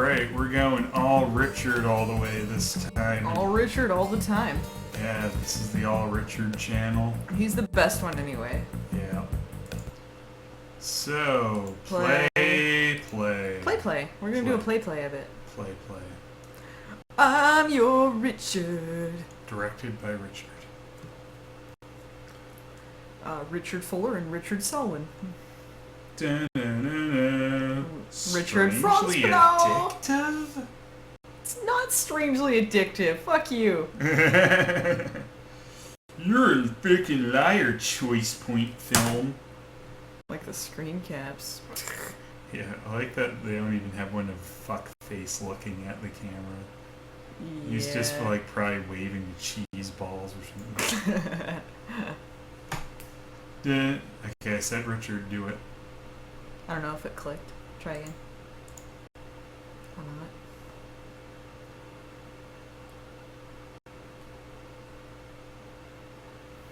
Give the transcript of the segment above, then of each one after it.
Alright, we're going all Richard all the way this time. All Richard all the time. Yeah, this is the All Richard channel. He's the best one anyway. Yeah. So, play. Play. We're gonna do a play of it. Play. I'm your Richard. Directed by Richard. Richard Fuller and Richard Selwyn. Richard Strangely addictive? It's not strangely addictive. Fuck you. You're a freaking liar, Choice Point Film. Like the screen caps. Yeah, I like that they don't even have one of fuck face looking at the camera. Yeah. He's just like probably waving the cheese balls or something. Okay, I said Richard, do it. I don't know if it clicked. Try again. Or not.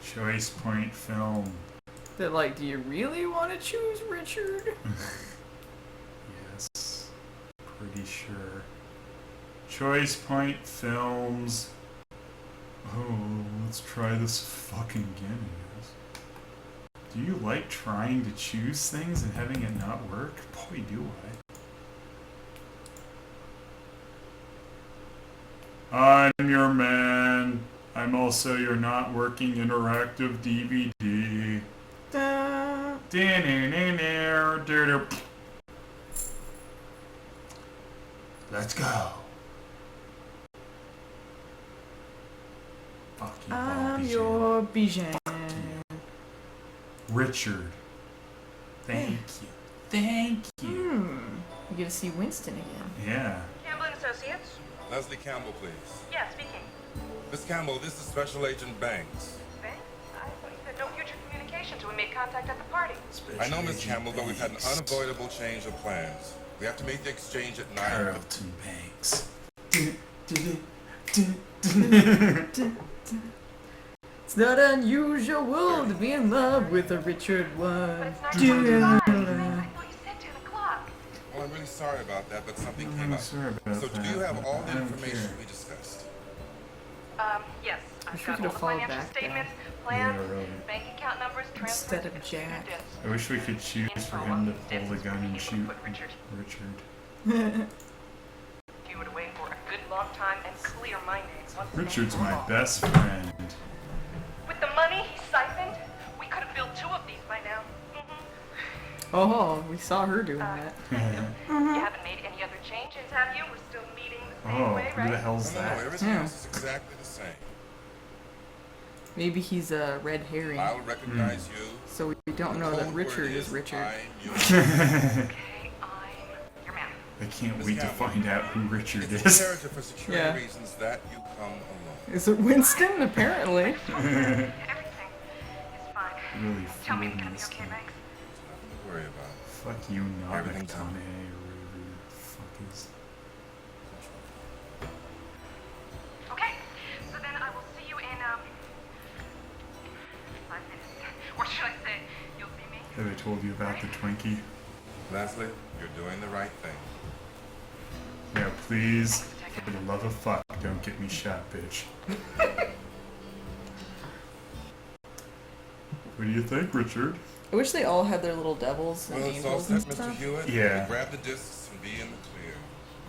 Choice Point Film. They're like, do you really want to choose Richard? Yes, pretty sure. Choice Point Films. Oh, let's try this fucking again, guys. Do you like trying to choose things and having it not work? Boy, do I. I'm your man. I'm also your not working interactive DVD. Let's go. Fuck you, I'm Bijan. your Bijan. Richard. Thank you. You get to see Winston again. Yeah. Campbell and Associates? Leslie Campbell, please. Yeah, speaking. Miss Campbell, this is Special Agent Banks. Banks? I thought you said no future communications when we made contact at the party. I know, Miss Campbell, but we've had an unavoidable change of plans. We have to make the exchange at 9. Carlton Banks. It's not unusual to be in love with a Richard one. But it's not 9 I thought you said 10 o'clock. Well, I'm really sorry about that, but something I'm came really up. sorry about So that, do you have but all I the don't information care. we discussed? Yes. I I've wish we got could all have the followed financial back statements, then. plans, Yeah, really. bank account numbers, Instead transfers, of Jack. I wish we could choose for him to pull the gun and shoot Richard. If you would have waited for a good long time and clear-minded. Richard's my best friend. With the money he siphoned, we could have built 2 of these by now. Oh, we saw her doing that. You haven't made any other changes, have you? We're still meeting the same Oh, way, who right? the hell's No, that? everything Yeah. else is exactly the same. Maybe he's a red herring, I'll recognize you. so we don't know that Code Richard word is Richard. I'm your Okay, I'm your man. I can't Miss wait to Campbell. find out who Richard It's is. imperative for security Yeah. reasons that you come alone. Is it Winston? Apparently. Everything is fine. Really Tell me fooling it's gonna be this okay, guy. Banks. Don't worry about it. Fuck you, not Everything's fine. McConaughey or whatever the fuck is. Okay, so then I will see you in 5 minutes. Or should I say, you'll see me? Have I told you about the Twinkie? Leslie, you're doing the right thing. Yeah, please. For the love of fuck, don't get me shot, bitch. What do you think, Richard? I wish they all had their little devils and Well, it's all angels and set, Mr. stuff. Hewitt. Yeah. Grab the discs and be in the clear.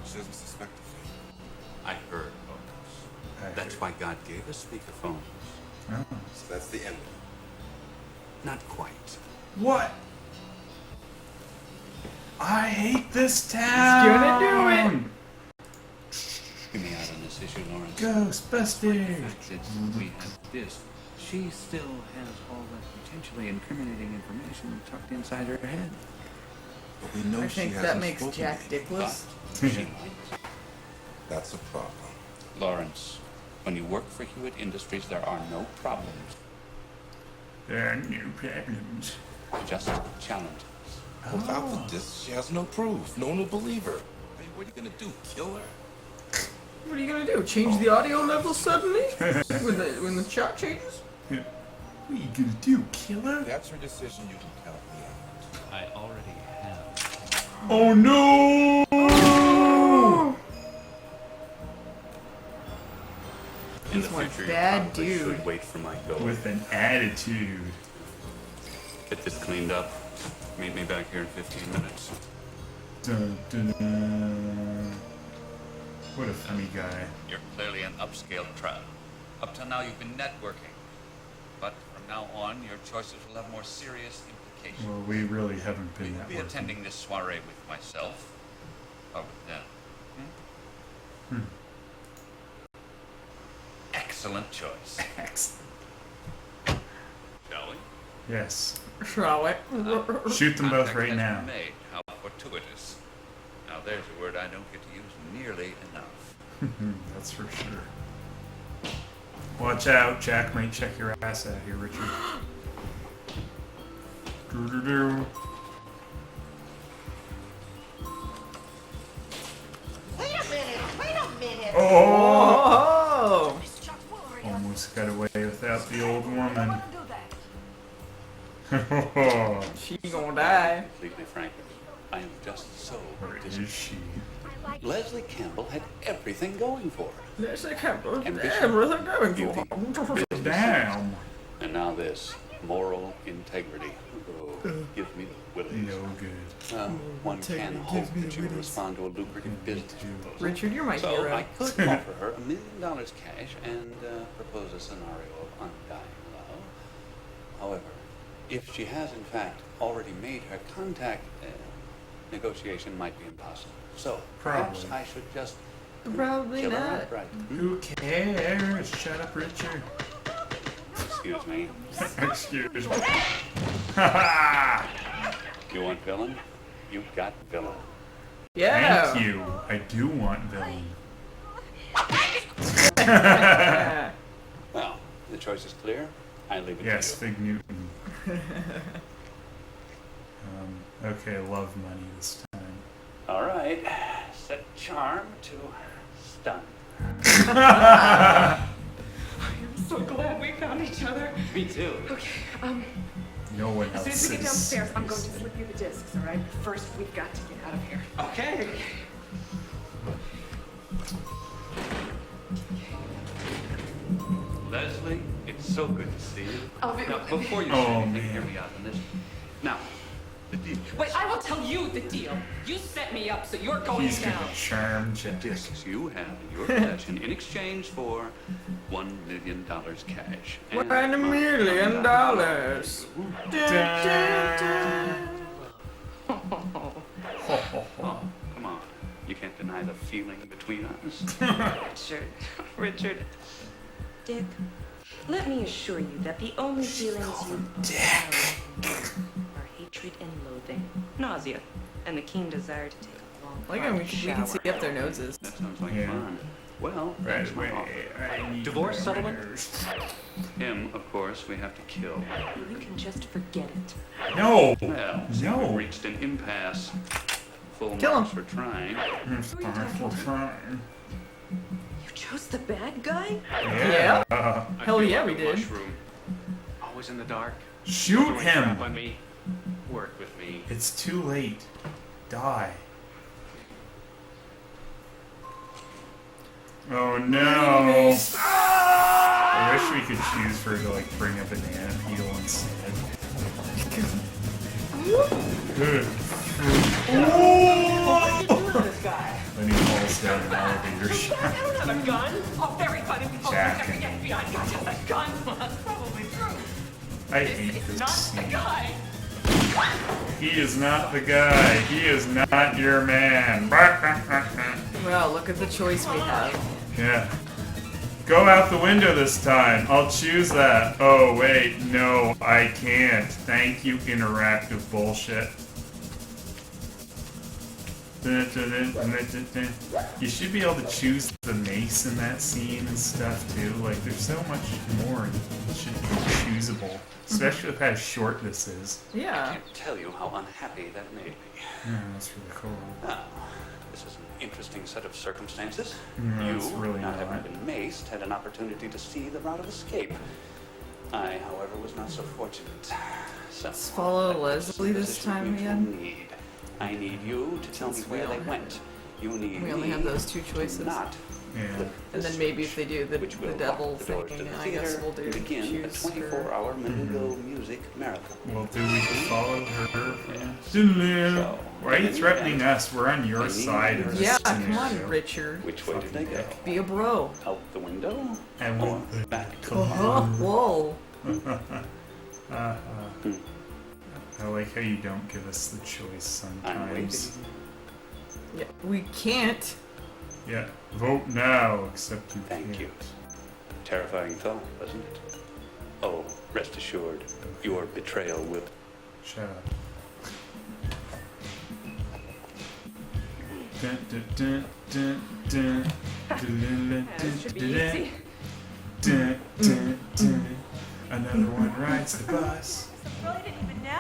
She doesn't suspect a thing. I heard, folks. I That's heard. why God gave us speakerphones. Oh. So that's the end of it. Not quite. What? I hate this He's town! gonna do Hear me out on this issue, Lawrence. The Ghostbusters! fact that we have this, she still has all that potentially incriminating information tucked inside her head. But we know I she think hasn't that makes spoken Jack to you. dickless. But she might. That's a problem. Lawrence, when you work for Hewitt Industries, there are no problems, There are new problems. just challenges. Without the discs, she has no proof. No one will believe her. Hey, what are you gonna do? Kill her? What are you gonna do? Change the audio level suddenly? when the shot changes? What are you gonna do, killer? That's her decision. You can count me out. I already have. Oh no! In He's the one future, bad you probably dude. should wait for my go. With an attitude. Get this cleaned up. Meet me back here in 15 minutes. Dun, dun, dun. What a funny guy. You're clearly an upscale crowd. Up till now, you've been networking. But from now on, your choices will have more serious implications. Well, we really haven't Will been you that be attending this soiree with myself? Or with them? Excellent choice. Excellent. Shall we? Yes. Shall we? Shoot them both Contact right has now. been made. How fortuitous. Now there's a word I don't get to use nearly enough. That's for sure. Watch out, Jack might check your ass out here, Richard. Doo-doo-doo. Wait a minute. Oh! Oh! Almost got away without the old woman. She gonna die. Completely frank, I am just so Where is disappointed. she? Leslie Campbell had everything going for her. Let's say Campbell. Ambition, Everything going beauty, for business, Damn. and now this moral integrity. Oh, gives me the willies. No good. One can hope that you will respond to a lucrative business proposal. Richard, you're my So hero. I could offer her $1 million cash and propose a scenario of undying love. However, if she has in fact already made her contact, negotiation might be impossible. So perhaps Probably. I should just Probably kill her not. outright. Who cares? Shut up, Richard. Excuse me. Excuse me. Ha You want villain? You've got villain. Yeah. Thank you. I do want villain. Well, the choice is clear. I leave it Yes, to you. Fig Newton. Okay, love money this time. All right. Set charm to stun. I'm so glad we found each other. Me too. Okay, No one as else soon as we get is. downstairs, I'm going to slip you the discs, all right? First, we've got to get out of here. Okay. Leslie, it's so good to see you. I'll be- Now, before you Oh, say anything, man. hear me out on this. Now, the deal. Wait, I will tell you the deal. You set me up, so you're going He's down. gonna charm Jack. Discs you have in your possession in exchange for $1 million cash. And $1 million. Oh, come on. You can't deny the feeling between us. Richard, Dick, let me assure you that the only feelings you have are hatred and loathing, nausea, and the keen desire to take a long Like hard we can see up their noses. That sounds like Yeah. fun. Well, Right that's my away. offer. I need Divorce more settlement? winners. Him, of course, we have to kill. You can just forget it. No! Well, No. we've reached an impasse. Full Kill marks for trying. It's time for fun. You chose the bad guy? Yeah. Hell yeah, we did. Mushroom. Always in the dark. Shoot Throwing crap him! on me. Work with me. It's too late. Die. Oh no! I wish we could choose for her to like bring a banana peel instead. Good. Then he falls down an elevator shaft. I don't have a gun. Oh, very funny. Oh, Jack. the FBI got just a gun. Well, that's probably true. I hate It's this not the scene. guy. He is not the guy. He is not your man. Well, look at the choice we have. Yeah. Go out the window this time. I'll choose that. Oh, wait. No, I can't. Thank you, interactive bullshit. You should be able to choose the mace in that scene and stuff, too. Like, there's so much more that should be choosable. Especially with how short this is. I Yeah. can't tell you how unhappy that made me. Yeah, that's really cool. Now, this is an interesting set of circumstances. No, it's You, really not not. having been maced, had an opportunity to see the route of escape. I, however, was not so fortunate. So, Let's follow that puts us in Leslie a this position time mutual again. need. I need you to tell me Since we where they don't went. You need We only me have those two to choices. not Yeah. flip And then maybe if they do the will devil lock the doors thing, to the I guess theater we'll do and begin a choose her. 24-hour Mendelville music marathon. Well, do we follow her? Why are you threatening us? We're on your side of this Yeah, scenario. come on, Richard. Which way did they go? Be a bro. Out the window? And Or we back to Whoa. I like how you don't give us the choice I'm waiting. sometimes. Yeah, we can't. Yeah, vote now, except you Thank can't. you. Terrifying thought, wasn't it? Oh, rest assured, your betrayal will... Shut up. Dun, dun, dun, dun, dun. That should be easy. Dun, dun, dun. Another one rides the bus. Really didn't even know.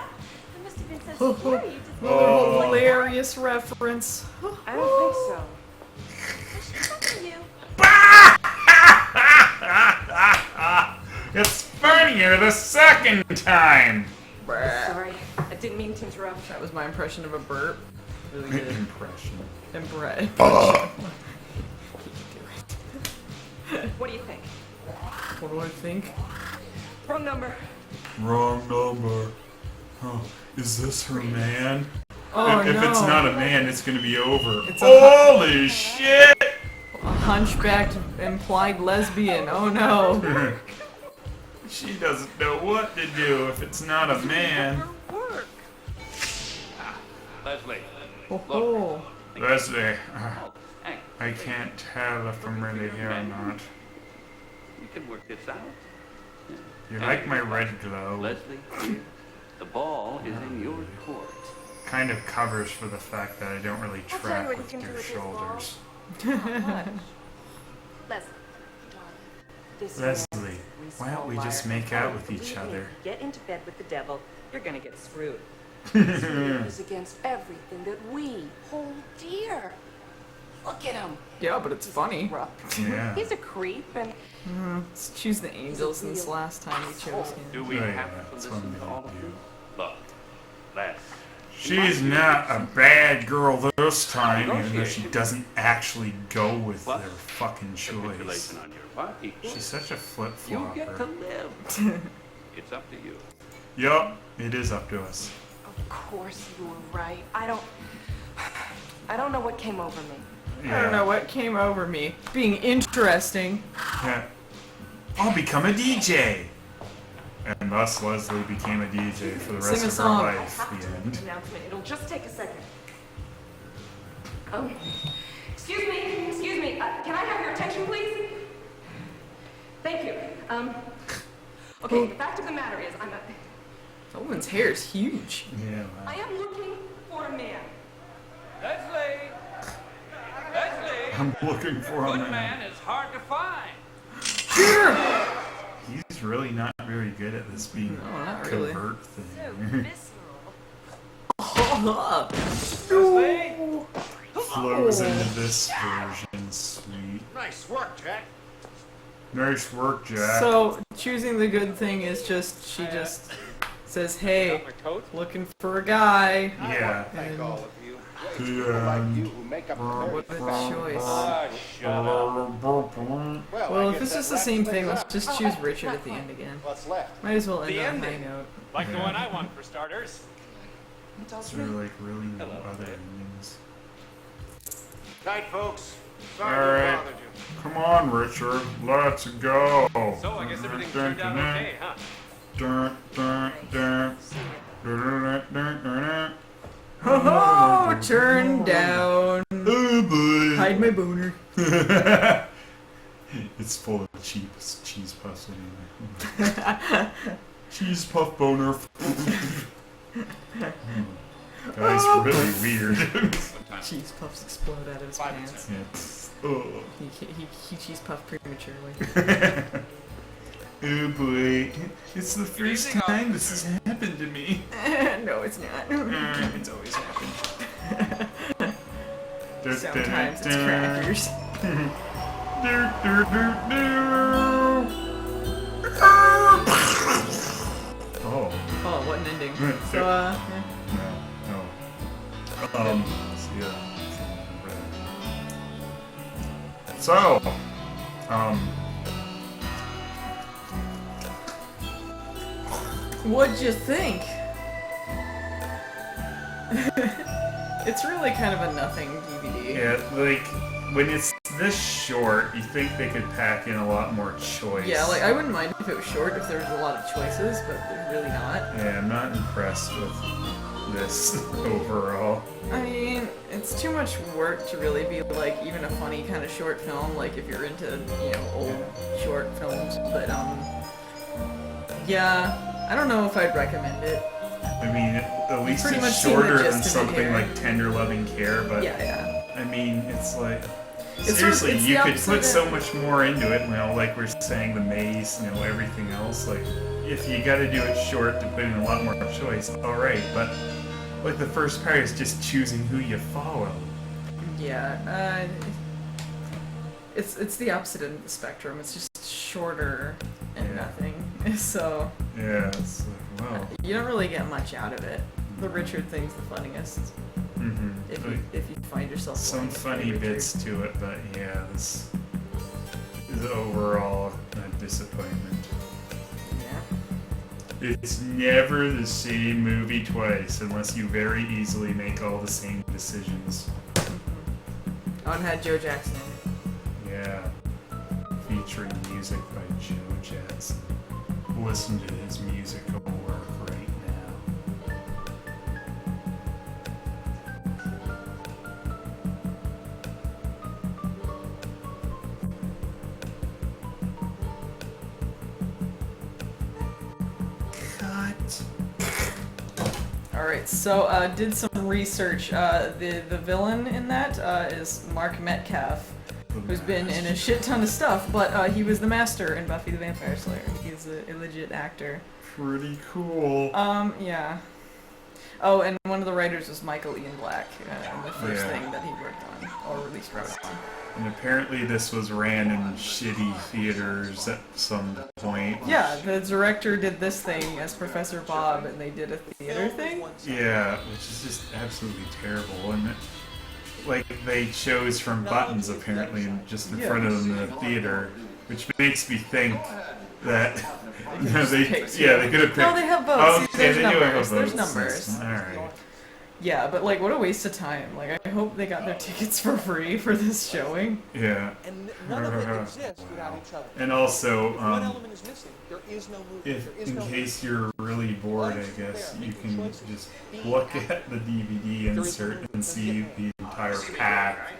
It must have been so scary. You just Oh. Hilarious reference. I don't think so. fucking you. It's funnier the second time. Sorry, I didn't mean to interrupt. That was my impression of a burp. Really good. Impression. And bread. What do you think? What do I think? Wrong number. Wrong number. Huh. Is this her man? Oh, if no. it's not a man, it's gonna be over. It's a Holy shit! A hunchbacked implied lesbian. Oh no. She doesn't know what to do if it's not a man. Leslie. Oh. Leslie, Hey, I can't tell if I'm really here or not. we can work this out. You like my red glow? Leslie, here. The ball is in your court. Kind of covers for the fact that I don't really I'll tell you track what with you can your do with this ball. shoulders. Leslie, This Leslie, why don't we just make out with each other? Get into bed with the devil. You're gonna get screwed. is against everything that we hold dear. Look at him. Yeah, but it's funny. Yeah. He's a creep, and Let's choose the angels since last time we chose him. Do we Oh, yeah, have to that's listen what to I'm all of gonna you? Look, Les. She's not a bad girl this time, even though she doesn't actually go with What? their fucking choice. Capitulation on your part equals She's such a flip you get to flopper. live. It's up to you. Yup, it is up to us. of course you were right. I don't know what came over me. Yeah. I don't know what came over me. Being interesting. Yeah. I'll become a DJ! And thus Leslie became a DJ for the rest Sing a of song. her life. The end. Announcement. It'll just take a second. Excuse me. Can I have your attention, please? Thank you. Okay, the fact of the matter is, That woman's hair is huge. Yeah. I am looking for a man. Leslie! Leslie! I'm looking for a Good man. man is hard to find. He's really not very good at this being No, not really. covert thing. Leslie! Flows into this version, sweet. Nice work, Jack. Nice work, Jack. So choosing the good thing is just she just says, "Hey, Got my coat? looking for a guy." Yeah. Thank all of you. And who make up What a choice. Ah, shut up. Well, if it's just the same thing, let's just choose Richard at the end again. What's left? Might as well end The on a high ending. note. Like the Yeah. one I want for starters. Is there like really no other endings? Night, folks. All Sorry right. to bother you. Come on, Richard. Let's go. So I guess everything turned out okay, huh? Dun, dun, dun. Dun, dun, dun, dun. Oh, turn down. Oh boy. Hide my boner. It's full of cheese puffs anyway. Cheese puff boner. Guy's really weird. Cheese puffs explode out of his pants. It's, oh. He cheese puffed prematurely. Oh boy. It's the first time this has happened to me. No, it's not. It's always happened. Sometimes it's crackers. Oh. Oh, what an ending. So, So, What'd you think? It's really kind of a nothing DVD. Yeah, like, when it's this short, you think they could pack in a lot more choice. Yeah, like, I wouldn't mind if it was short, if there was a lot of choices, but there's really not. Yeah, I'm not impressed with this overall. I mean, it's too much work to really be, like, even a funny kind of short film, like, if you're into, you know, old short films, but, yeah, I don't know if I'd recommend it. I mean, at least pretty much it's seen the shorter gist than of it something here. like Tender Loving Care, but Yeah. I mean, it's like, It's seriously, it's you the could opposite put of- so much more into it, you know, like we're saying, the maze, you know, everything else, like, if you gotta do it short to put in a lot more choice, alright, but, like, the first part is just choosing who you follow. Yeah, it's the opposite end of the spectrum. It's just shorter and Yeah. nothing. So Yeah, it's like, wow. you don't really get much out of it. The Richard thing's the funniest. Mm-hmm. If you find yourself Some wanting to play funny Richard. bits to it, but yeah, this is overall a disappointment. Yeah. It's never the same movie twice, unless you very easily make all the same decisions. Oh, and had Joe Jackson in it. Yeah. Featuring music by Joe Jackson. Listen to his musical work right now. Cut. Alright, so did some research. The villain in that is Mark Metcalf, who's been in a shit ton of stuff, but he was the master in Buffy the Vampire Slayer. He's a legit actor. Pretty cool. Yeah. Oh, and one of the writers was Michael Ian Black, in the first Yeah. thing that he worked on, or at least wrote on. And apparently this was ran in shitty theaters at some point. Yeah, the director did this thing as Professor Bob, and they did a theater thing. Yeah, which is just absolutely terrible. And like they chose from buttons apparently, and just in front of them in the theater, which makes me think that they could have picked. No, they have both. See, Okay, there's they do have numbers. both. There's numbers. All right. Yeah, but like, what a waste of time. Like, I hope they got their tickets for free for this showing. Yeah. And none of it exists without each other. And also, One element is missing. There is no movie. if There is in no case you're really bored, I guess you can just look at the DVD insert and see the entire pack.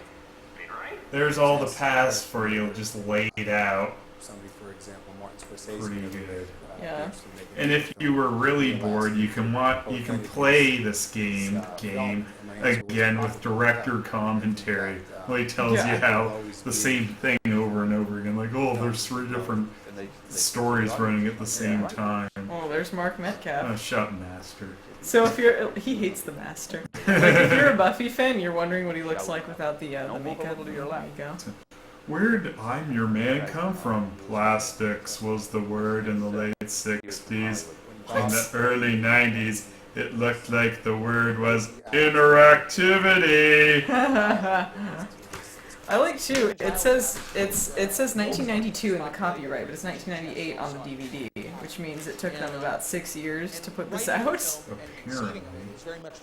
There's all the paths for you, just laid out. Somebody, for example, Martin Scorsese. Pretty good. Yeah. And if you were really bored, you can play this game again with director commentary. Well, he tells you how the same thing over and over again. Like, oh, there's 3 different stories running at the same time. Oh, there's Mark Metcalf. Oh, shut master. So he hates the master. Like, if you're a Buffy fan, you're wondering what he looks like without the makeup. There you go. Where'd I'm Your Man come from? Plastics was the word in the late 60s. In the early 90s, it looked like the word was interactivity. I like too. It says 1992 in the copyright, but it's 1998 on the DVD, which means it took them about 6 years to put this out. Apparently.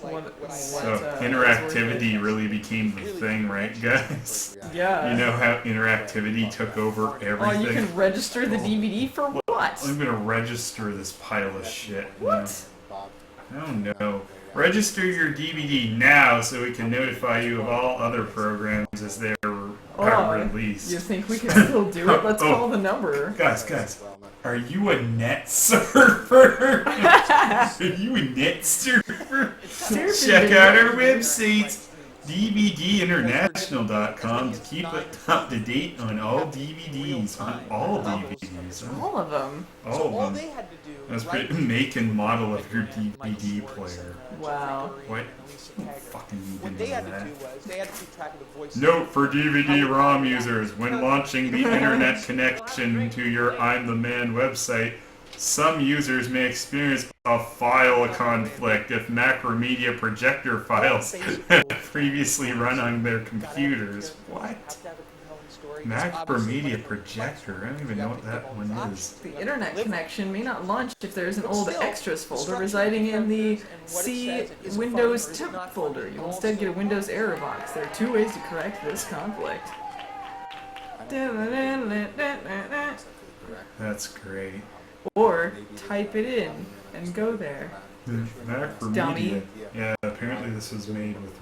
What, So interactivity really became the thing, right, guys? Yeah. You know how interactivity took over everything? Oh, you can register the DVD for what? I'm gonna register this pile of shit. What? I don't know. Register your DVD now so we can notify you of all other programs as they're released. You think we can still do it? Let's call the number. Guys, are you a net surfer? Are you a net surfer? Check out our websites, DVDinternational.com, to keep up to date on all DVDs, on all DVDs. All of them. All of them. That's pretty make and model of your DVD player. Wow. What? Fucking What they had to do was they had to keep track of the voices. Note for DVD-ROM users: when launching the internet connection to your I'm the Man website, some users may experience a file conflict if Macromedia projector files have previously run on their computers. What? library. It's Macromedia obviously one of the projector. I don't even know what that one is. The internet connection may not launch if there is an But old still, extras the folder structure residing in the of the characters and what it C says, is it Windows funny or is it temp not folder. funny? You All instead get a still- Windows error box. There are two ways to correct this conflict. That's great. Or type it in and go there. Macromedia. Dummy. Yeah, apparently this was made with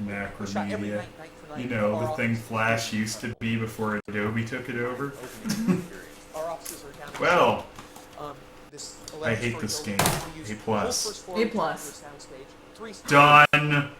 Shot every Macromedia. night for night. You know, Our the thing offices- Flash used to be before Adobe took it over. Our offices are down. Well, This I hate 11-story this building, game. we use A the plus. whole first floor A as a plus. soundstage. 3 done!